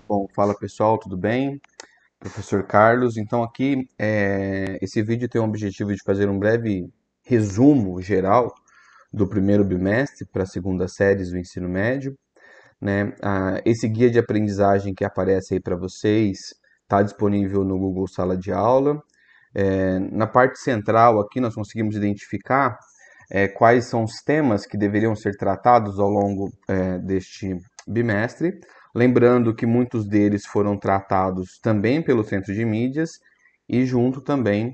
Bom, fala pessoal, tudo bem? Professor Carlos. Então aqui esse vídeo tem o objetivo de fazer um breve resumo geral do primeiro bimestre para a segunda séries do ensino médio, né? Esse guia de aprendizagem que aparece aí para vocês está disponível no Google Sala de Aula. Na parte central aqui nós conseguimos identificar quais são os temas que deveriam ser tratados ao longo deste bimestre. Lembrando que muitos deles foram tratados também pelo Centro de Mídias e junto também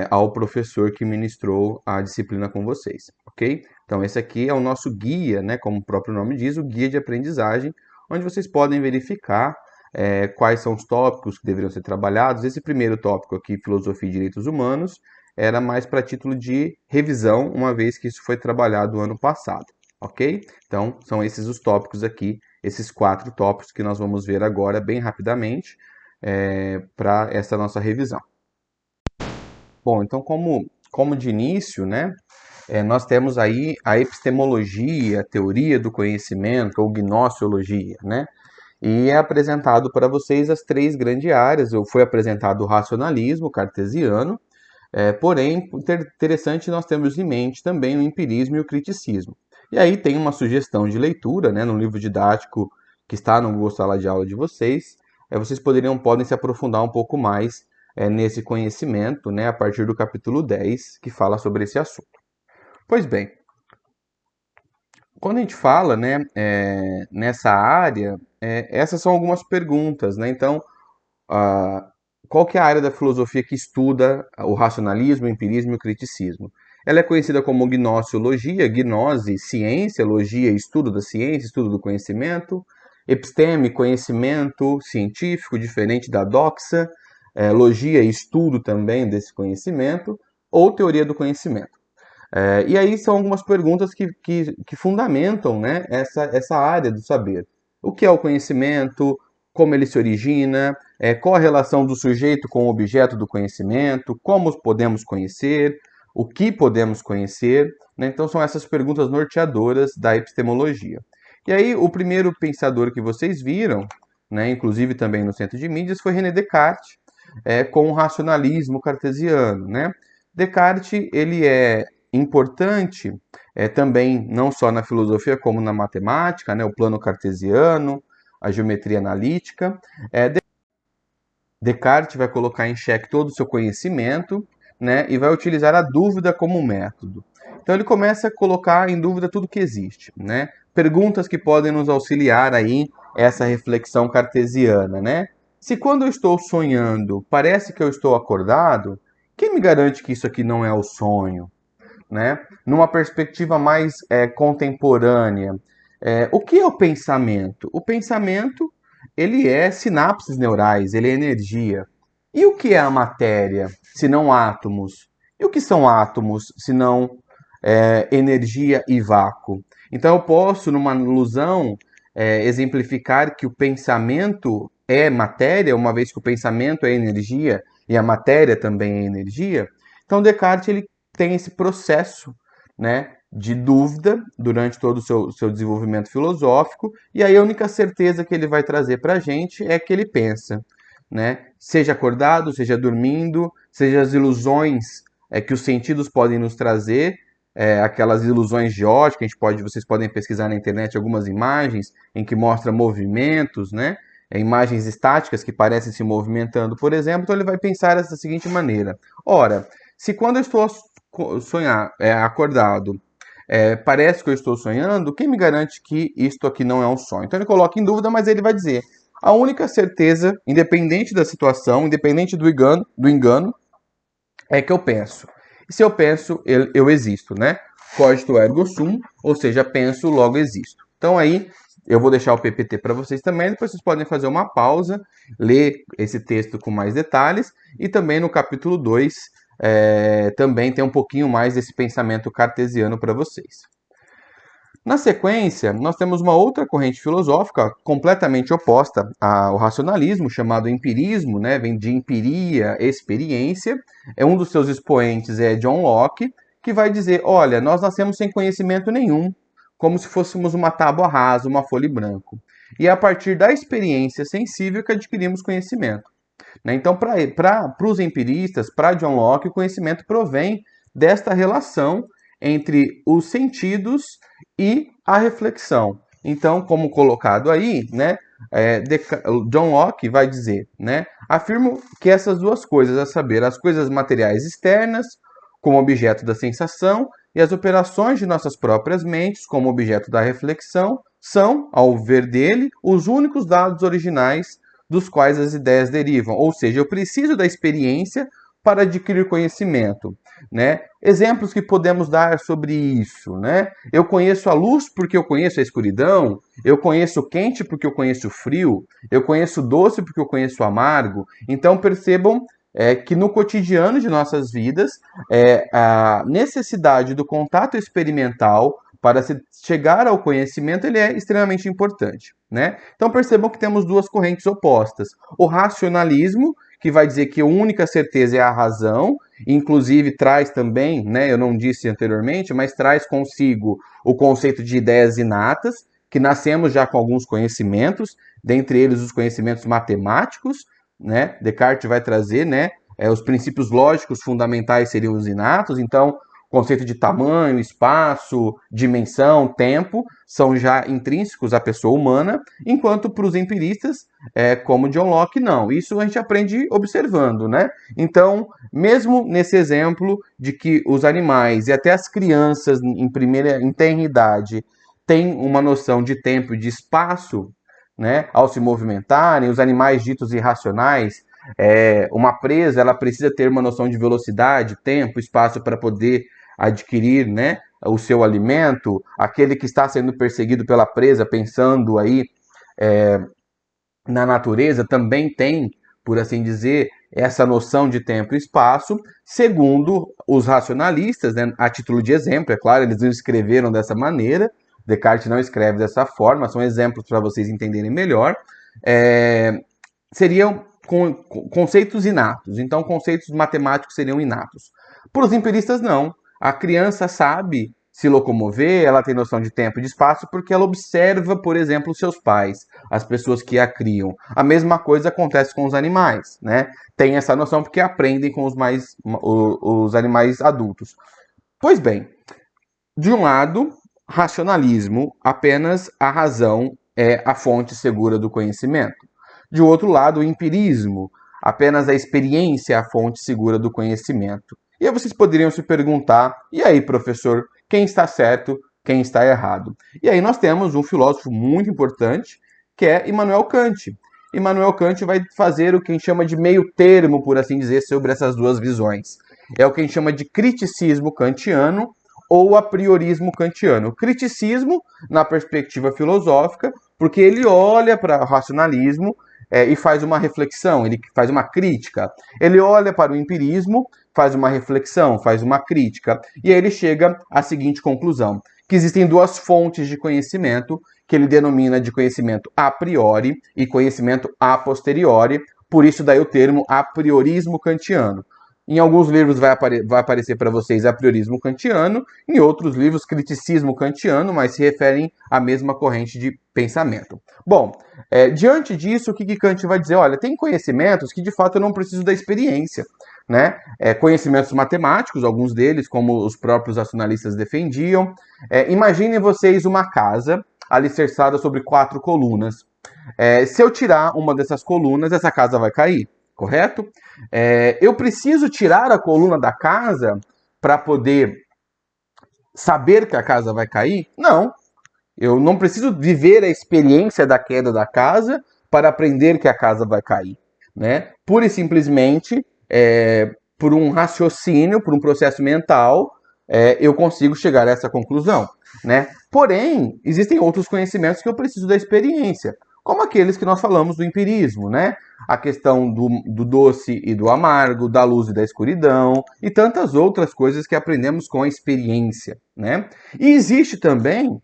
ao professor que ministrou a disciplina com vocês, ok? Então esse aqui é o nosso guia, né, como o próprio nome diz, o guia de aprendizagem, onde vocês podem verificar quais são os tópicos que deveriam ser trabalhados. Esse primeiro tópico aqui, Filosofia e Direitos Humanos, era mais para título de revisão, uma vez que isso foi trabalhado ano passado, ok? Então, são esses os tópicos aqui, esses 4 tópicos que nós vamos ver agora bem rapidamente para essa nossa revisão. Bom, então como de início, né, nós temos aí a epistemologia, a teoria do conhecimento, ou gnoseologia, né? E é apresentado para vocês as 3 grandes áreas. Foi apresentado o racionalismo cartesiano, porém, interessante nós temos em mente também o empirismo e o criticismo. E aí tem uma sugestão de leitura, né, no livro didático que está no Google Sala de Aula de vocês. Vocês podem se aprofundar um pouco mais nesse conhecimento, né, a partir do capítulo 10, que fala sobre esse assunto. Pois bem, quando a gente fala, né, nessa área, essas são algumas perguntas, né? Então, ah, qual que é a área da filosofia que estuda o racionalismo, o empirismo e o criticismo? Ela é conhecida como gnoseologia, gnose, ciência, logia, estudo da ciência, estudo do conhecimento, episteme, conhecimento científico, diferente da doxa, logia, estudo também desse conhecimento, ou teoria do conhecimento. E aí são algumas perguntas que fundamentam, né, essa área do saber. O que é o conhecimento? Como ele se origina? Qual a relação do sujeito com o objeto do conhecimento? Como podemos conhecer? O que podemos conhecer? Né? Então são essas perguntas norteadoras da epistemologia. E aí o primeiro pensador que vocês viram, né, inclusive também no Centro de Mídias, foi René Descartes, com o racionalismo cartesiano, né? Descartes ele é importante também não só na filosofia como na matemática, né, o plano cartesiano, a geometria analítica. Descartes vai colocar em xeque todo o seu conhecimento, né, e vai utilizar a dúvida como método. Então ele começa a colocar em dúvida tudo que existe, né? Perguntas que podem nos auxiliar aí essa reflexão cartesiana, né? Se quando eu estou sonhando parece que eu estou acordado, quem me garante que isso aqui não é o sonho? Né? Numa perspectiva mais contemporânea, o que é o pensamento? O pensamento ele é sinapses neurais, ele é energia. E o que é a matéria, se não átomos? E o que são átomos, se não energia e vácuo? Então eu posso, numa alusão, exemplificar que o pensamento é matéria, uma vez que o pensamento é energia e a matéria também é energia. Então Descartes ele tem esse processo, né, de dúvida durante todo o seu desenvolvimento filosófico, e aí a única certeza que ele vai trazer para a gente é que ele pensa, né? Seja acordado, seja dormindo, seja as ilusões que os sentidos podem nos trazer, aquelas ilusões de ótica, vocês podem pesquisar na internet algumas imagens em que mostra movimentos, né? Imagens estáticas que parecem se movimentando, por exemplo, então ele vai pensar dessa seguinte maneira: ora, se quando eu estou acordado, parece que eu estou sonhando, quem me garante que isto aqui não é um sonho? Então ele coloca em dúvida, mas ele vai dizer: a única certeza, independente da situação, independente do engano, é que eu penso. E se eu penso, eu existo, né? Cogito ergo sum, ou seja, penso, logo existo. Então aí eu vou deixar o PPT para vocês também, depois vocês podem fazer uma pausa, ler esse texto com mais detalhes, e também no capítulo 2 também tem um pouquinho mais desse pensamento cartesiano para vocês. Na sequência, nós temos uma outra corrente filosófica completamente oposta ao racionalismo, chamado empirismo, né? Vem de empiria, experiência. Um dos seus expoentes é John Locke, que vai dizer: olha, nós nascemos sem conhecimento nenhum, como se fôssemos uma tábua rasa, uma folha em branco. e é a partir da experiência sensível que adquirimos conhecimento. Né? Então, para os empiristas, para John Locke, o conhecimento provém desta relação entre os sentidos e a reflexão. Então, como colocado aí, né, John Locke vai dizer, né, afirmo que essas duas coisas, a saber, as coisas materiais externas, como objeto da sensação, e as operações de nossas próprias mentes, como objeto da reflexão, são, ao ver dele, os únicos dados originais dos quais as ideias derivam. Ou seja, eu preciso da experiência para adquirir conhecimento. Né? Exemplos que podemos dar sobre isso, né? Eu conheço a luz porque eu conheço a escuridão, eu conheço o quente porque eu conheço o frio, eu conheço o doce porque eu conheço o amargo. Então percebam que no cotidiano de nossas vidas, a necessidade do contato experimental para se chegar ao conhecimento ele é extremamente importante. Né? Então percebam que temos duas correntes opostas. O racionalismo, que vai dizer que a única certeza é a razão, inclusive traz também, né, eu não disse anteriormente, mas traz consigo o conceito de ideias inatas, que nascemos já com alguns conhecimentos, dentre eles os conhecimentos matemáticos, né? Descartes vai trazer, né, os princípios lógicos fundamentais seriam os inatos, então conceito de tamanho, espaço, dimensão, tempo, são já intrínsecos à pessoa humana, enquanto para os empiristas, como John Locke, não. Isso a gente aprende observando, né? Então, mesmo nesse exemplo de que os animais e até as crianças em tenra idade têm uma noção de tempo e de espaço, né, ao se movimentarem, os animais ditos irracionais, uma presa, ela precisa ter uma noção de velocidade, tempo, espaço para poder adquirir, né, o seu alimento. Aquele que está sendo perseguido pela presa, pensando aí na natureza, também tem, por assim dizer, essa noção de tempo e espaço, segundo os racionalistas, né, a título de exemplo, é claro, eles não escreveram dessa maneira, Descartes não escreve dessa forma, são exemplos para vocês entenderem melhor, seriam conceitos inatos, então conceitos matemáticos seriam inatos. Para os empiristas, não. A criança sabe se locomover, ela tem noção de tempo e de espaço porque ela observa, por exemplo, os seus pais, as pessoas que a criam. A mesma coisa acontece com os animais, né? Tem essa noção porque aprendem com os animais adultos. Pois bem, de um lado, racionalismo, apenas a razão é a fonte segura do conhecimento. De outro lado, o empirismo, apenas a experiência é a fonte segura do conhecimento. E aí vocês poderiam se perguntar, e aí, professor, quem está certo, quem está errado? E aí nós temos um filósofo muito importante, que é Immanuel Kant. Immanuel Kant vai fazer o que a gente chama de meio termo, por assim dizer, sobre essas duas visões. É o que a gente chama de criticismo kantiano ou a priorismo kantiano. O criticismo, na perspectiva filosófica, porque ele olha para o racionalismo e faz uma reflexão, ele faz uma crítica. Ele olha para o empirismo, faz uma reflexão, faz uma crítica, e aí ele chega à seguinte conclusão, que existem duas fontes de conhecimento, que ele denomina de conhecimento a priori e conhecimento a posteriori, por isso daí o termo a priorismo kantiano. Em alguns livros vai aparecer para vocês a priorismo kantiano, em outros livros criticismo kantiano, mas se referem à mesma corrente de pensamento. Bom, diante disso, o que Kant vai dizer? Olha, tem conhecimentos que de fato eu não preciso da experiência. Né? Conhecimentos matemáticos, alguns deles, como os próprios racionalistas defendiam. Imaginem vocês uma casa alicerçada sobre 4 colunas. Se eu tirar uma dessas colunas, essa casa vai cair, correto? Eu preciso tirar a coluna da casa para poder saber que a casa vai cair? Não. Eu não preciso viver a experiência da queda da casa para aprender que a casa vai cair. Né? Pura e simplesmente, por um raciocínio, por um processo mental, eu consigo chegar a essa conclusão. Né? Porém, existem outros conhecimentos que eu preciso da experiência, como aqueles que nós falamos do empirismo, né? A questão do doce e do amargo, da luz e da escuridão, e tantas outras coisas que aprendemos com a experiência. Né? E existe também,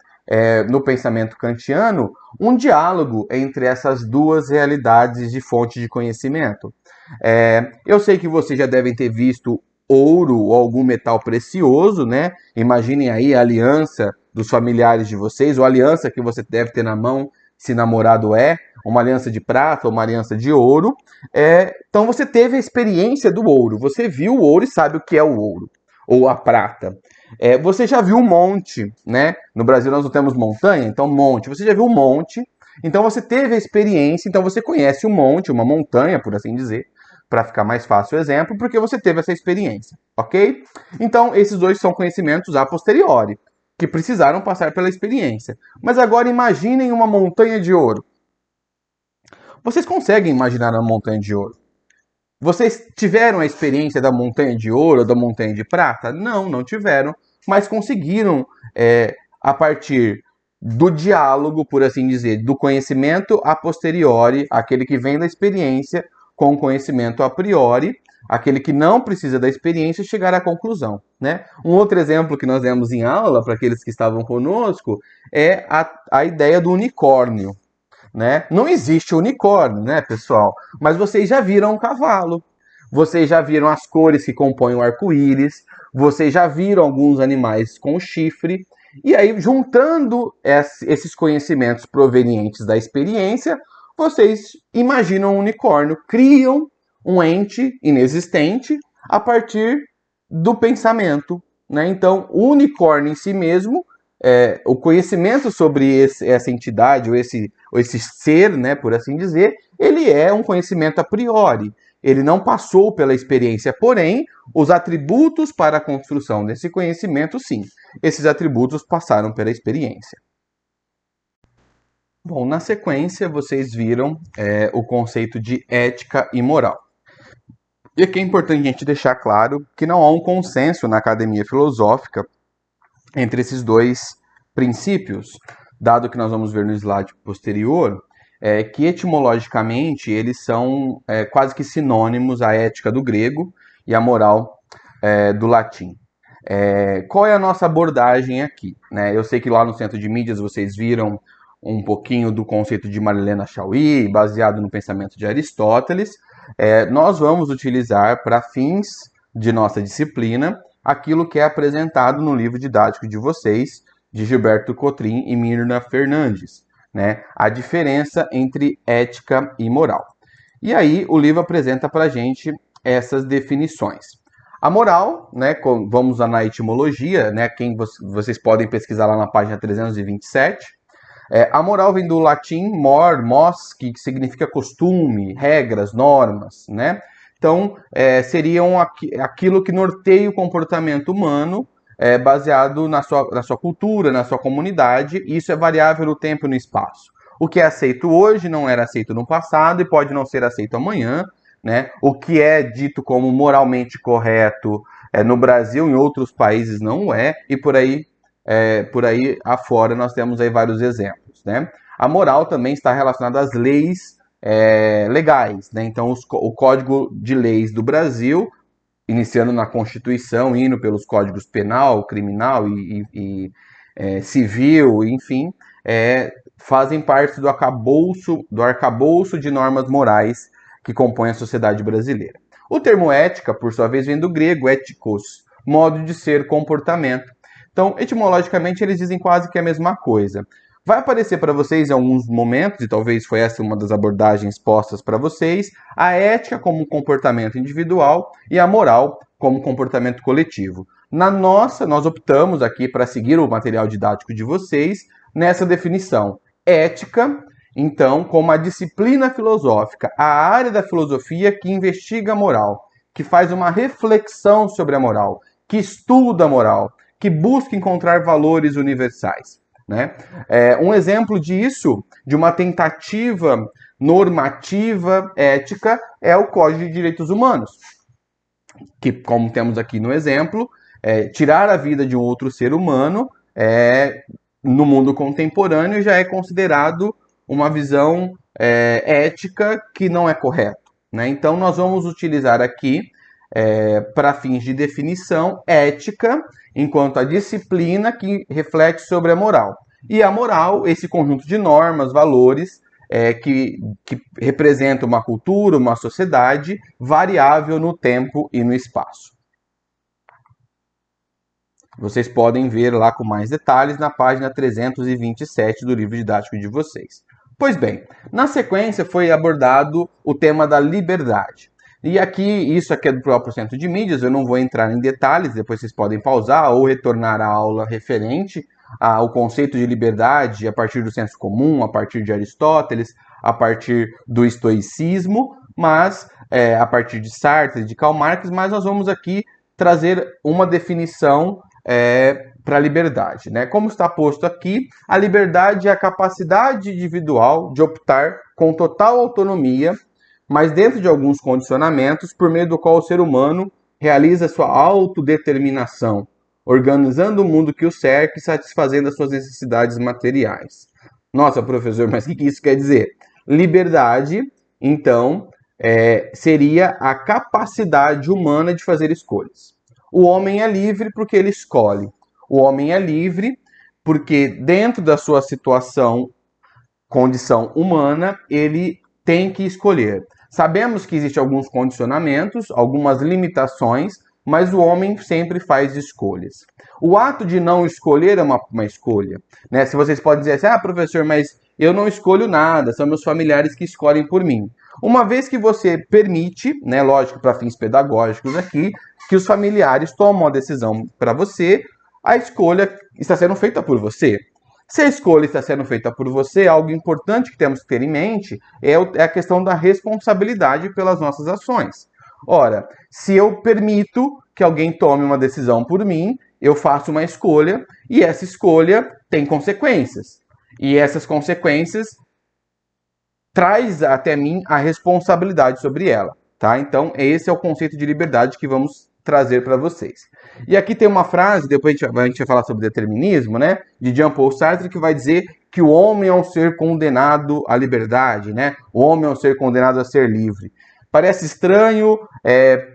no pensamento kantiano, um diálogo entre essas duas realidades de fonte de conhecimento. Eu sei que vocês já devem ter visto ouro ou algum metal precioso, né? Imaginem aí a aliança dos familiares de vocês, ou a aliança que você deve ter na mão se namorado é, uma aliança de prata ou uma aliança de ouro. Então você teve a experiência do ouro, você viu o ouro e sabe o que é o ouro, ou a prata. Você já viu um monte, né? No Brasil nós não temos montanha, então monte. Você já viu um monte, então você teve a experiência, então você conhece o monte, uma montanha, por assim dizer, para ficar mais fácil o exemplo, porque você teve essa experiência, ok? Então esses dois são conhecimentos a posteriori, que precisaram passar pela experiência. Mas agora imaginem uma montanha de ouro. Vocês conseguem imaginar uma montanha de ouro? Vocês tiveram a experiência da montanha de ouro ou da montanha de prata? Não, não tiveram, mas conseguiram, a partir do diálogo, por assim dizer, do conhecimento a posteriori, aquele que vem da experiência, com o conhecimento a priori, aquele que não precisa da experiência, chegar à conclusão, né? Um outro exemplo que nós demos em aula, para aqueles que estavam conosco, é a ideia do unicórnio. Né? Não existe unicórnio, né, pessoal? Mas vocês já viram um cavalo, vocês já viram as cores que compõem o arco-íris, vocês já viram alguns animais com chifre, e aí, juntando esses conhecimentos provenientes da experiência, vocês imaginam um unicórnio, criam um ente inexistente a partir do pensamento. Né? Então, o unicórnio em si mesmo, o conhecimento sobre essa entidade ou esse ser, né, por assim dizer, ele é um conhecimento a priori. Ele não passou pela experiência, porém, os atributos para a construção desse conhecimento, sim. Esses atributos passaram pela experiência. Bom, na sequência, vocês viram o conceito de ética e moral. E aqui é importante a gente deixar claro que não há um consenso na academia filosófica entre esses dois princípios, dado que nós vamos ver no slide posterior, que etimologicamente eles são quase que sinônimos, a ética do grego e a moral do latim. Qual é a nossa abordagem aqui? Né? Eu sei que lá no Centro de Mídias vocês viram um pouquinho do conceito de Marilena Chauí, baseado no pensamento de Aristóteles. Nós vamos utilizar para fins de nossa disciplina aquilo que é apresentado no livro didático de vocês, de Gilberto Cotrim e Mirna Fernandes, né? A diferença entre ética e moral. E aí o livro apresenta para a gente essas definições. A moral, né, vamos na etimologia, né, vocês podem pesquisar lá na página 327. A moral vem do latim mos, que significa costume, regras, normas, né? Então, seriam aquilo que norteia o comportamento humano, baseado na sua cultura, na sua comunidade, e isso é variável no tempo e no espaço. O que é aceito hoje não era aceito no passado e pode não ser aceito amanhã, né? O que é dito como moralmente correto no Brasil, em outros países não é, e por aí afora nós temos aí vários exemplos. Né? A moral também está relacionada às leis legais. Né? Então, o Código de Leis do Brasil, iniciando na Constituição, indo pelos códigos penal, criminal e civil, enfim, fazem parte do arcabouço de normas morais que compõe a sociedade brasileira. O termo ética, por sua vez, vem do grego éticos, modo de ser, comportamento. Então, etimologicamente, eles dizem quase que a mesma coisa. Vai aparecer para vocês em alguns momentos, e talvez foi essa uma das abordagens postas para vocês, a ética como comportamento individual e a moral como comportamento coletivo. Nós optamos aqui para seguir o material didático de vocês nessa definição. Ética, então, como a disciplina filosófica, a área da filosofia que investiga a moral, que faz uma reflexão sobre a moral, que estuda a moral, que busca encontrar valores universais. Né? Um exemplo disso, de uma tentativa normativa ética, é o Código de Direitos Humanos, que, como temos aqui no exemplo, tirar a vida de um outro ser humano no mundo contemporâneo já é considerado uma visão ética que não é correta. Né? Então, nós vamos utilizar aqui, para fins de definição, ética enquanto a disciplina que reflete sobre a moral. E a moral, esse conjunto de normas, valores, que representa uma cultura, uma sociedade variável no tempo e no espaço. Vocês podem ver lá com mais detalhes na página 327 do livro didático de vocês. Pois bem, na sequência foi abordado o tema da liberdade. E aqui, isso aqui é do próprio Centro de Mídias, eu não vou entrar em detalhes, depois vocês podem pausar ou retornar à aula referente ao conceito de liberdade a partir do senso comum, a partir de Aristóteles, a partir do estoicismo, mas a partir de Sartre, de Karl Marx, mas nós vamos aqui trazer uma definição para a liberdade, né? Como está posto aqui, a liberdade é a capacidade individual de optar com total autonomia, mas dentro de alguns condicionamentos, por meio do qual o ser humano realiza sua autodeterminação, organizando o mundo que o cerca e satisfazendo as suas necessidades materiais. Nossa, professor, mas o que isso quer dizer? Liberdade, então, seria a capacidade humana de fazer escolhas. O homem é livre porque ele escolhe. O homem é livre porque, dentro da sua situação, condição humana, ele tem que escolher. Sabemos que existem alguns condicionamentos, algumas limitações, mas o homem sempre faz escolhas. O ato de não escolher é uma escolha, né? Se vocês podem dizer assim, professor, mas eu não escolho nada, são meus familiares que escolhem por mim. Uma vez que você permite, né, lógico, para fins pedagógicos aqui, que os familiares tomam a decisão para você, a escolha está sendo feita por você. Se a escolha está sendo feita por você, algo importante que temos que ter em mente é a questão da responsabilidade pelas nossas ações. Ora, se eu permito que alguém tome uma decisão por mim, eu faço uma escolha e essa escolha tem consequências. E essas consequências traz até mim a responsabilidade sobre ela, tá? Então, esse é o conceito de liberdade que vamos trazer para vocês. E aqui tem uma frase, depois a gente vai falar sobre determinismo, né? De Jean-Paul Sartre, que vai dizer que o homem é um ser condenado à liberdade, né? O homem é um ser condenado a ser livre. Parece estranho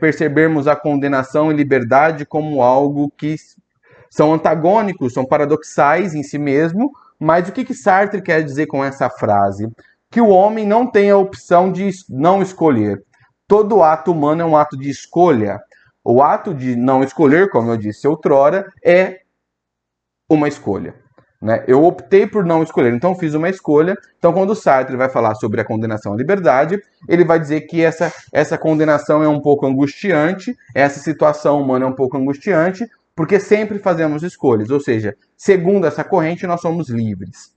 percebermos a condenação e liberdade como algo que são antagônicos, são paradoxais em si mesmo, mas o que Sartre quer dizer com essa frase? Que o homem não tem a opção de não escolher. Todo ato humano é um ato de escolha. O ato de não escolher, como eu disse outrora, é uma escolha, né? Eu optei por não escolher, então fiz uma escolha. Então, quando o Sartre vai falar sobre a condenação à liberdade, ele vai dizer que essa condenação é um pouco angustiante, essa situação humana é um pouco angustiante, porque sempre fazemos escolhas, ou seja, segundo essa corrente, nós somos livres.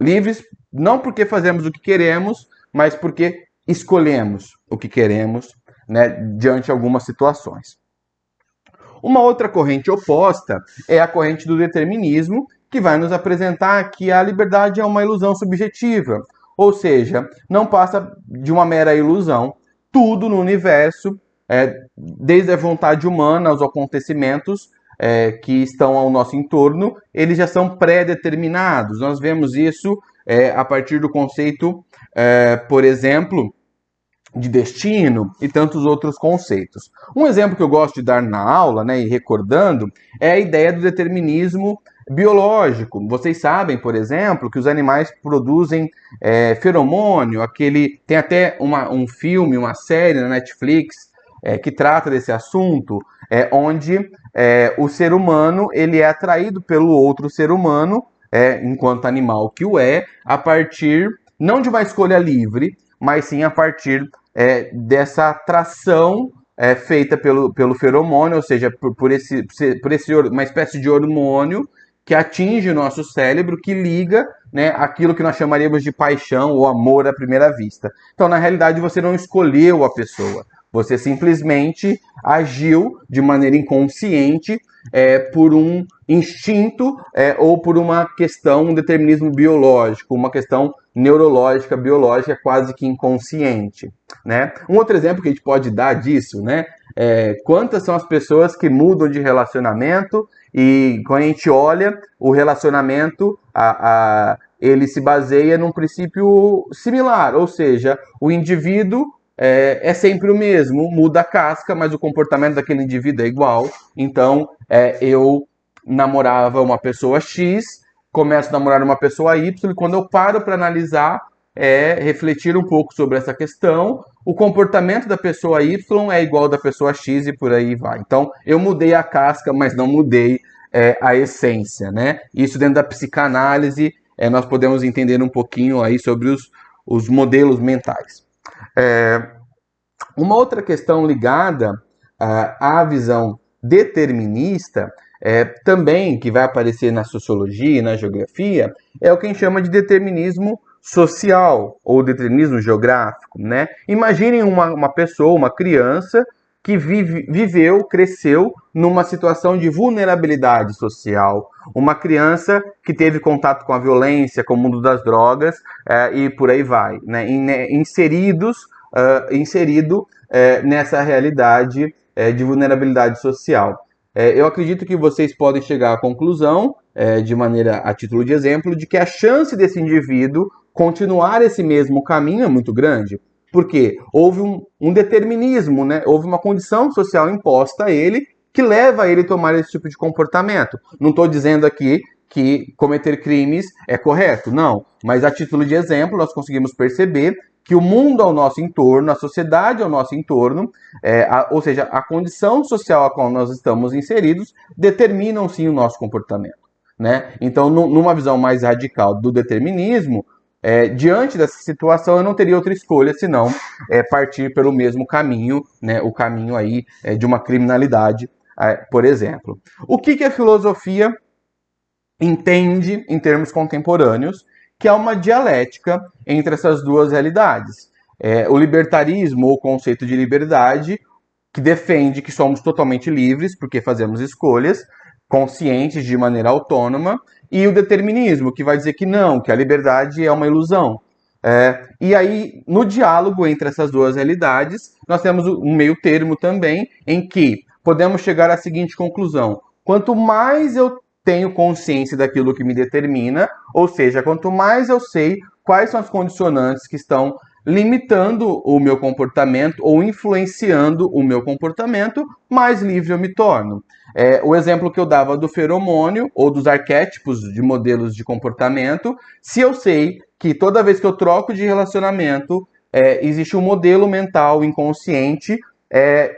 Livres não porque fazemos o que queremos, mas porque escolhemos o que queremos, né, diante de algumas situações. Uma outra corrente oposta é a corrente do determinismo, que vai nos apresentar que a liberdade é uma ilusão subjetiva, ou seja, não passa de uma mera ilusão. Tudo no universo, desde a vontade humana aos acontecimentos que estão ao nosso entorno, eles já são pré-determinados. Nós vemos isso a partir do conceito, por exemplo, de destino e tantos outros conceitos. Um exemplo que eu gosto de dar na aula, né, e recordando, é a ideia do determinismo biológico. Vocês sabem, por exemplo, que os animais produzem feromônio, tem até um filme, uma série na Netflix que trata desse assunto, onde o ser humano ele é atraído pelo outro ser humano, enquanto animal que o a partir não de uma escolha livre, mas sim a partir dessa atração feita pelo feromônio, ou seja, por uma espécie de hormônio que atinge o nosso cérebro, que liga, né, aquilo que nós chamaríamos de paixão ou amor à primeira vista. Então, na realidade, você não escolheu a pessoa, você simplesmente agiu de maneira inconsciente por um instinto ou por uma questão, um determinismo biológico, uma questão neurológica, biológica, quase que inconsciente, né? Um outro exemplo que a gente pode dar disso, né? Quantas são as pessoas que mudam de relacionamento e quando a gente olha o relacionamento, ele se baseia num princípio similar, ou seja, o indivíduo é sempre o mesmo, muda a casca, mas o comportamento daquele indivíduo é igual. Então, eu namorava uma pessoa X, começo a namorar uma pessoa Y, e quando eu paro para analisar, refletir um pouco sobre essa questão, o comportamento da pessoa Y é igual ao da pessoa X e por aí vai. Então, eu mudei a casca, mas não mudei a essência, né? Isso dentro da psicanálise nós podemos entender um pouquinho aí sobre os modelos mentais. Uma outra questão ligada à visão determinista, também que vai aparecer na sociologia e na geografia, é o que a gente chama de determinismo social ou determinismo geográfico, né? Imaginem uma pessoa, uma criança que viveu, cresceu numa situação de vulnerabilidade social. Uma criança que teve contato com a violência, com o mundo das drogas e por aí vai, né? Inserido nessa realidade de vulnerabilidade social. Eu acredito que vocês podem chegar à conclusão, de maneira a título de exemplo, de que a chance desse indivíduo continuar esse mesmo caminho é muito grande, porque houve um determinismo, né? Houve uma condição social imposta a ele que leva a ele a tomar esse tipo de comportamento. Não estou dizendo aqui que cometer crimes é correto, não, mas a título de exemplo nós conseguimos perceber que o mundo ao nosso entorno, a sociedade ao nosso entorno, ou seja, a condição social a qual nós estamos inseridos, determinam sim o nosso comportamento, né? Então, numa visão mais radical do determinismo, diante dessa situação, eu não teria outra escolha senão partir pelo mesmo caminho, né? O caminho aí de uma criminalidade, por exemplo. O que a filosofia entende em termos contemporâneos, que é uma dialética entre essas duas realidades. O libertarismo, ou o conceito de liberdade, que defende que somos totalmente livres, porque fazemos escolhas conscientes de maneira autônoma, e o determinismo, que vai dizer que não, que a liberdade é uma ilusão. E aí, no diálogo entre essas duas realidades, nós temos um meio termo também, em que podemos chegar à seguinte conclusão: quanto mais eu tenho consciência daquilo que me determina, ou seja, quanto mais eu sei quais são as condicionantes que estão limitando o meu comportamento ou influenciando o meu comportamento, mais livre eu me torno. O exemplo que eu dava do feromônio ou dos arquétipos de modelos de comportamento, se eu sei que toda vez que eu troco de relacionamento, existe um modelo mental inconsciente,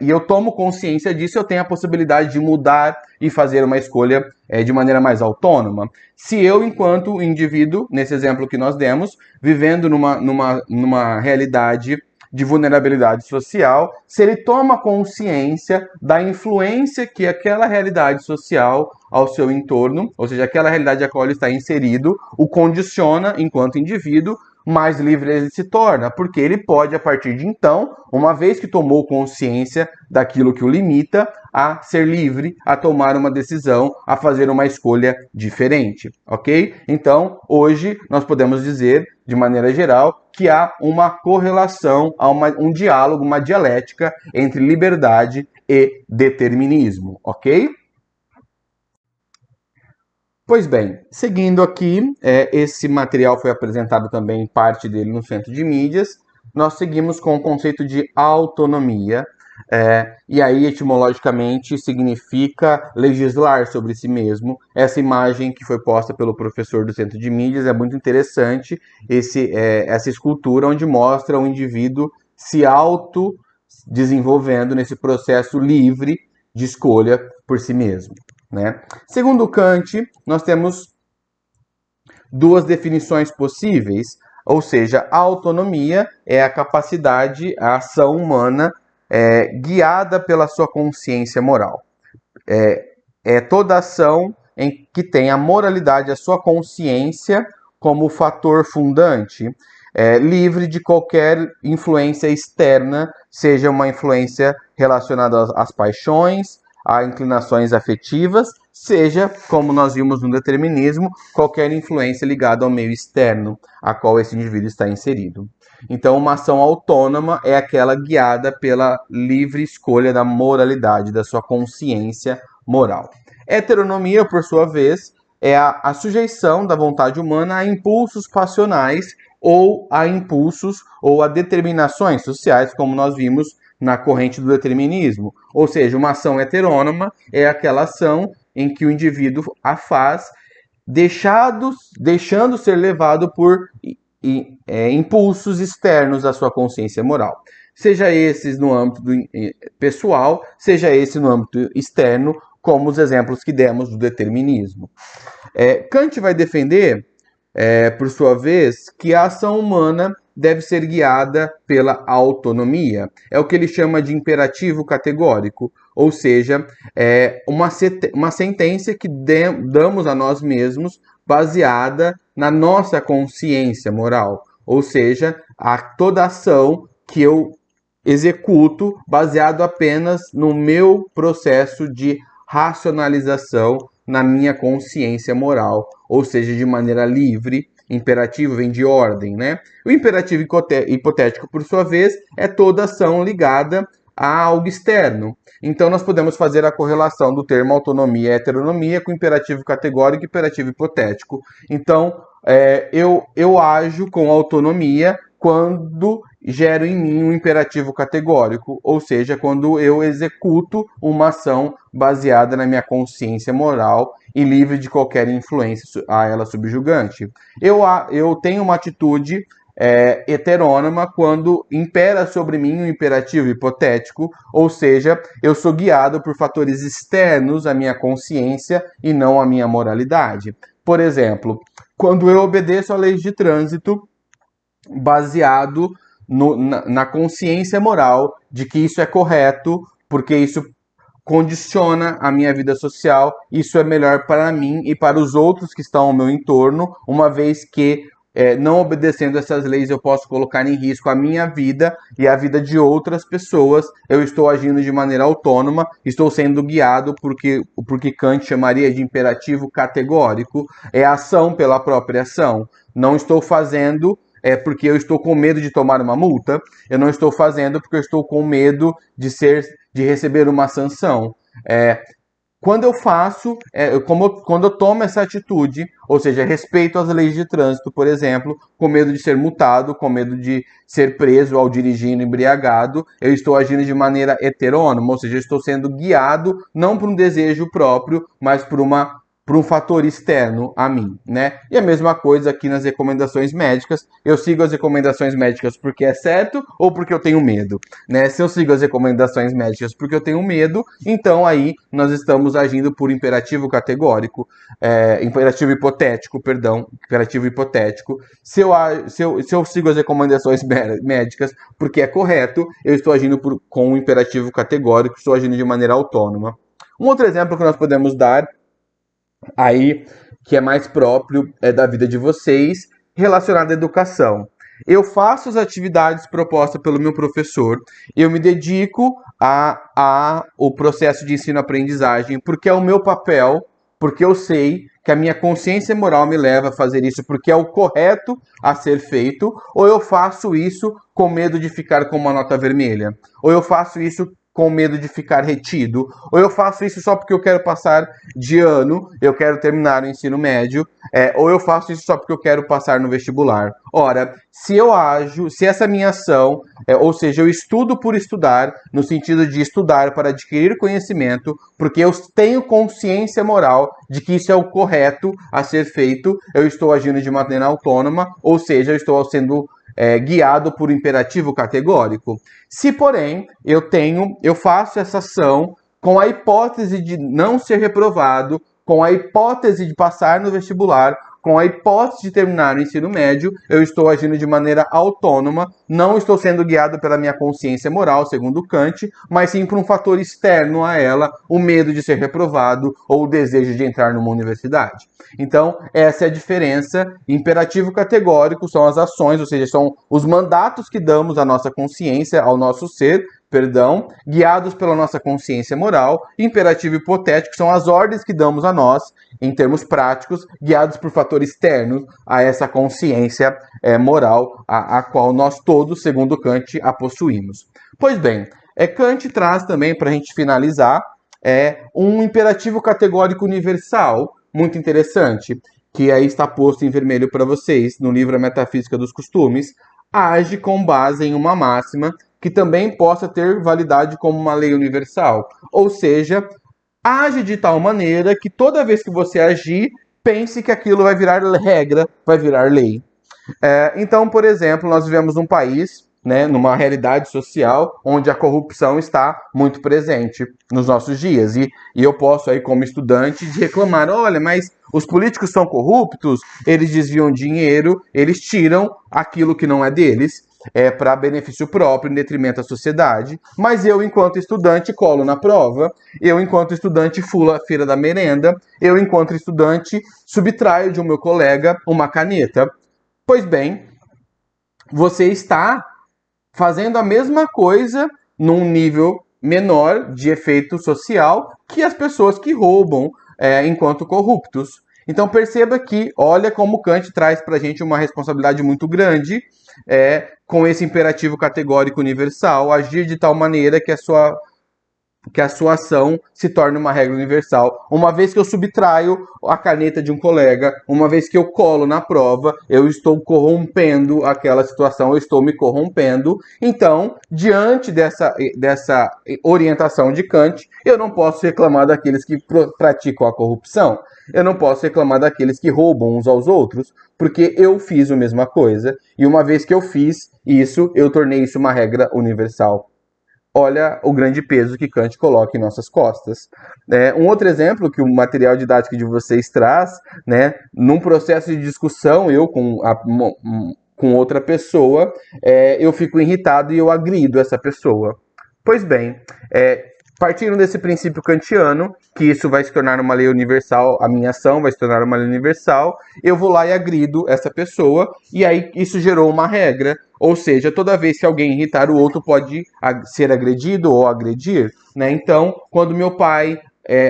e eu tomo consciência disso, eu tenho a possibilidade de mudar e fazer uma escolha de maneira mais autônoma. Se eu, enquanto indivíduo, nesse exemplo que nós demos, vivendo numa realidade de vulnerabilidade social, se ele toma consciência da influência que aquela realidade social ao seu entorno, ou seja, aquela realidade a qual ele está inserido, o condiciona enquanto indivíduo, mais livre ele se torna, porque ele pode, a partir de então, uma vez que tomou consciência daquilo que o limita, a ser livre, a tomar uma decisão, a fazer uma escolha diferente, ok? Então, hoje, nós podemos dizer, de maneira geral, que há uma correlação, há um diálogo, uma dialética entre liberdade e determinismo, ok? Pois bem, seguindo aqui, esse material foi apresentado também, parte dele, no Centro de Mídias. Nós seguimos com o conceito de autonomia, e aí, etimologicamente, significa legislar sobre si mesmo. Essa imagem que foi posta pelo professor do Centro de Mídias é muito interessante, essa escultura onde mostra o indivíduo se auto-desenvolvendo nesse processo livre de escolha por si mesmo, né? Segundo Kant, nós temos duas definições possíveis, ou seja, a autonomia é a capacidade, a ação humana guiada pela sua consciência moral. É toda ação em que tem a moralidade, a sua consciência como fator fundante, livre de qualquer influência externa, seja uma influência relacionada às paixões, a inclinações afetivas, seja, como nós vimos no determinismo, qualquer influência ligada ao meio externo a qual esse indivíduo está inserido. Então, uma ação autônoma é aquela guiada pela livre escolha da moralidade, da sua consciência moral. Heteronomia, por sua vez, é a sujeição da vontade humana a impulsos passionais ou a impulsos ou a determinações sociais, como nós vimos na corrente do determinismo. Ou seja, uma ação heterônoma é aquela ação em que o indivíduo a faz deixando ser levado por impulsos externos à sua consciência moral. Seja esses no âmbito pessoal, seja esse no âmbito externo, como os exemplos que demos do determinismo. Kant vai defender por sua vez, que a ação humana deve ser guiada pela autonomia. É o que ele chama de imperativo categórico, ou seja, uma sentença que damos a nós mesmos baseada na nossa consciência moral, ou seja, toda ação que eu executo baseado apenas no meu processo de racionalização na minha consciência moral, ou seja, de maneira livre. Imperativo vem de ordem, né? O imperativo hipotético, por sua vez, é toda ação ligada a algo externo. Então, nós podemos fazer a correlação do termo autonomia e heteronomia com imperativo categórico e imperativo hipotético. Então, eu ajo com autonomia quando gero em mim um imperativo categórico, ou seja, quando eu executo uma ação baseada na minha consciência moral e livre de qualquer influência a ela subjugante. Eu tenho uma atitude heterônoma quando impera sobre mim um imperativo hipotético, ou seja, eu sou guiado por fatores externos à minha consciência e não à minha moralidade. Por exemplo, quando eu obedeço a leis de trânsito baseado na consciência moral de que isso é correto, porque isso condiciona a minha vida social, isso é melhor para mim e para os outros que estão ao meu entorno, uma vez que não obedecendo essas leis eu posso colocar em risco a minha vida e a vida de outras pessoas. Eu estou agindo de maneira autônoma, estou sendo guiado porque Kant chamaria de imperativo categórico, é ação pela própria ação. Não estou fazendo porque eu estou com medo de tomar uma multa, eu não estou fazendo porque eu estou com medo de receber uma sanção. Quando eu faço, quando eu tomo essa atitude, ou seja, respeito às leis de trânsito, por exemplo, com medo de ser multado, com medo de ser preso ao dirigir embriagado, eu estou agindo de maneira heterônoma, ou seja, eu estou sendo guiado não por um desejo próprio, mas por um fator externo a mim, né? E a mesma coisa aqui nas recomendações médicas. Eu sigo as recomendações médicas porque é certo ou porque eu tenho medo, né? Se eu sigo as recomendações médicas porque eu tenho medo, então aí nós estamos agindo por imperativo categórico, imperativo hipotético, perdão, imperativo hipotético. Se eu sigo as recomendações médicas porque é correto, eu estou agindo com um imperativo categórico, estou agindo de maneira autônoma. Um outro exemplo que nós podemos dar aí, que é mais próprio da vida de vocês, relacionado à educação. Eu faço as atividades propostas pelo meu professor, eu me dedico ao processo de ensino-aprendizagem, porque é o meu papel, porque eu sei que a minha consciência moral me leva a fazer isso, porque é o correto a ser feito, ou eu faço isso com medo de ficar com uma nota vermelha, ou eu faço isso com medo de ficar retido, ou eu faço isso só porque eu quero passar de ano, eu quero terminar o ensino médio, ou eu faço isso só porque eu quero passar no vestibular. Ora, se essa minha ação, ou seja, eu estudo por estudar, no sentido de estudar para adquirir conhecimento, porque eu tenho consciência moral de que isso é o correto a ser feito, eu estou agindo de maneira autônoma, ou seja, eu estou sendo guiado por imperativo categórico. Se, porém, eu faço essa ação com a hipótese de não ser reprovado, com a hipótese de passar no vestibular, com a hipótese de terminar o ensino médio, eu estou agindo de maneira autônoma, não estou sendo guiado pela minha consciência moral, segundo Kant, mas sim por um fator externo a ela, o medo de ser reprovado ou o desejo de entrar numa universidade. Então, essa é a diferença. Imperativo categórico são as ações, ou seja, são os mandatos que damos à nossa consciência, ao nosso ser, guiados pela nossa consciência moral. Imperativo hipotético são as ordens que damos a nós, em termos práticos, guiados por fatores externos a essa consciência moral, a qual nós todos, segundo Kant, a possuímos. Pois bem, Kant traz também, para a gente finalizar, um imperativo categórico universal, muito interessante, que aí está posto em vermelho para vocês, no livro A Metafísica dos Costumes. Age com base em uma máxima que também possa ter validade como uma lei universal. Ou seja, age de tal maneira que toda vez que você agir, pense que aquilo vai virar regra, vai virar lei. Então, por exemplo, nós vivemos num país né, numa realidade social onde a corrupção está muito presente nos nossos dias. E eu posso aí, como estudante, reclamar, olha, mas os políticos são corruptos, eles desviam dinheiro, eles tiram aquilo que não é deles, para benefício próprio, em detrimento da sociedade, mas eu, enquanto estudante, colo na prova, eu, enquanto estudante, fulo a fila da merenda, eu, enquanto estudante, subtraio de um meu colega uma caneta. Pois bem, você está fazendo a mesma coisa num nível menor de efeito social que as pessoas que roubam enquanto corruptos. Então perceba que, olha como Kant traz para a gente uma responsabilidade muito grande com esse imperativo categórico universal, agir de tal maneira que a sua ação se torne uma regra universal. Uma vez que eu subtraio a caneta de um colega, uma vez que eu colo na prova, eu estou corrompendo aquela situação, eu estou me corrompendo. Então, diante dessa orientação de Kant, eu não posso reclamar daqueles que praticam a corrupção, eu não posso reclamar daqueles que roubam uns aos outros, porque eu fiz a mesma coisa, e uma vez que eu fiz isso, eu tornei isso uma regra universal. Olha o grande peso que Kant coloca em nossas costas. Um outro exemplo que o material didático de vocês traz, né, num processo de discussão, eu com outra pessoa, eu fico irritado e eu agrido essa pessoa. Pois bem, partindo desse princípio kantiano, que isso vai se tornar uma lei universal, a minha ação vai se tornar uma lei universal, eu vou lá e agrido essa pessoa, e aí isso gerou uma regra, ou seja, toda vez que alguém irritar o outro pode ser agredido ou agredir, né? Então, quando meu pai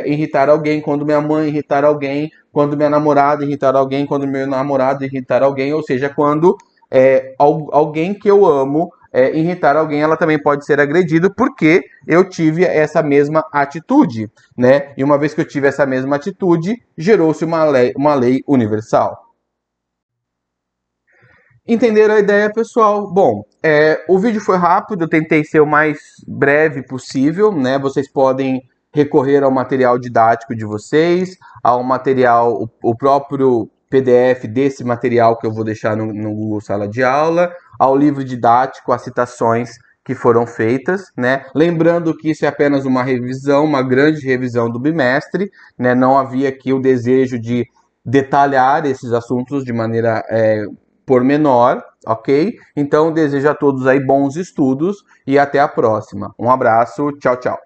irritar alguém, quando minha mãe irritar alguém, quando minha namorada irritar alguém, quando meu namorado irritar alguém, ou seja, quando alguém que eu amo irritar alguém, ela também pode ser agredida porque eu tive essa mesma atitude, né? E uma vez que eu tive essa mesma atitude, gerou-se uma lei universal. Entenderam a ideia, pessoal? Bom, o vídeo foi rápido, eu tentei ser o mais breve possível, né? Vocês podem recorrer ao material didático de vocês, ao material, o próprio PDF desse material que eu vou deixar no Google Sala de Aula, ao livro didático, as citações que foram feitas, né? Lembrando que isso é apenas uma revisão, uma grande revisão do bimestre, né? Não havia aqui o desejo de detalhar esses assuntos de maneira pormenor, ok? Então desejo a todos aí bons estudos e até a próxima. Um abraço, tchau, tchau.